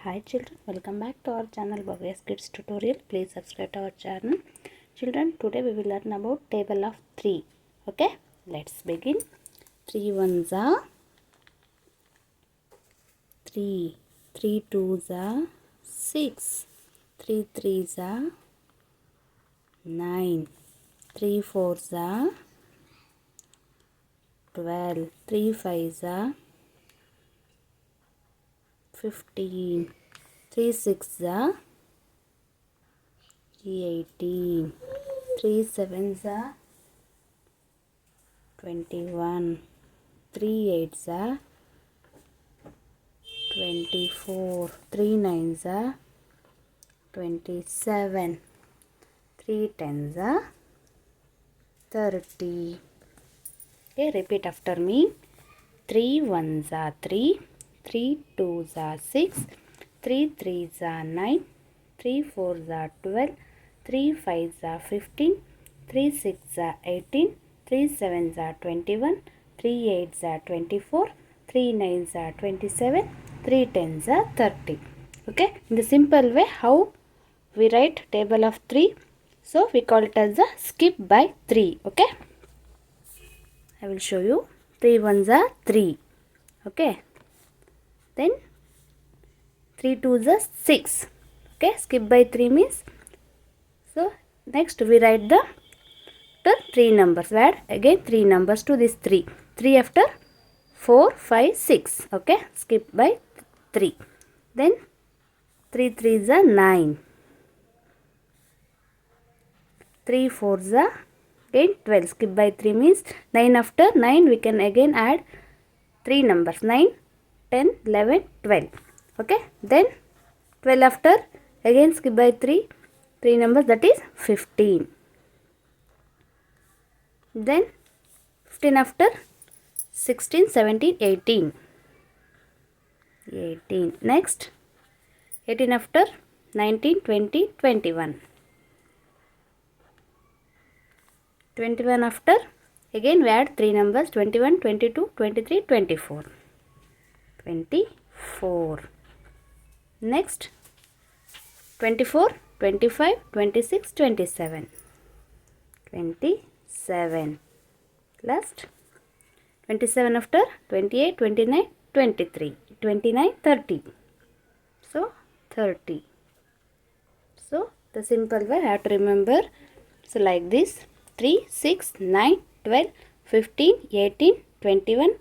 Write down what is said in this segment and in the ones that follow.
Hi children, welcome back to our channel Bhavya's Kids Tutorial. Please subscribe to our channel. Children, today we will learn about table of 3. Okay, let's begin. 3 ones are 3, 3 twos are 6, 3 threes are 9, 3 fours are 12, 3 fives are 15, 3 sixes are 18, 3 sevens are 21, 3 eights are 24, 3 nines are 27, 3 tens are 30. Okay, repeat after me. 3 ones are 3, 3 twos are 6, 3 threes are 9, 3 fours are 12, 3 fives are 15, 3 sixes are 18, 3 sevens are 21, 3 eights are 24, 3 nines are 27, 3 tens are 30. Okay, in the simple way how we write table of 3. So we call it as a skip by 3. Okay, I will show you. 3 ones are 3. Okay, then 3 twos are 6. Okay, skip by 3 means, so next we write the 3 numbers. We add again 3 numbers to this 3. 3 after 4, 5, 6. Okay, skip by 3. Then 3 threes are 9. 3 fours are again 12. Skip by 3 means 9 after 9 we can again add 3 numbers. 9, 10, 11, 12. Okay, then 12 after again skip by 3 numbers, that is 15. Then 15 after 16, 17, 18. Next 18 after 19, 20, 21. 21 after again we add 3 numbers. 21, 22, 23, 24. 24. Next 24, 25, 26, 27. 27. Last 27 after 28, 29, 23, 29, 30. So 30. So the simple way I have to remember. So like this: 3, 6, 9, 12, 15, 18, 21,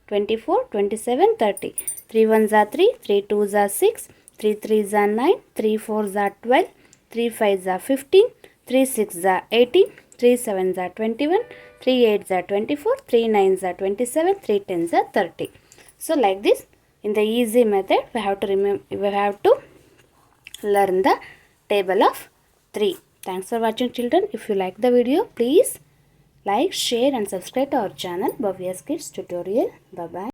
24, 27, 30. 3 ones are 3, 3 twos are 6, 3 threes are 9, 3 fours are 12, 3 fives are 15, 3 sixes are 18, 3 sevens are 21, 3 eights are 24, 3 nines are 27, 3 tens are 30. So like this, in the easy method, we have to learn the table of 3. Thanks for watching, children. If you like the video, please like, share and subscribe to our channel Bhavya's Kids Tutorial. Bye bye.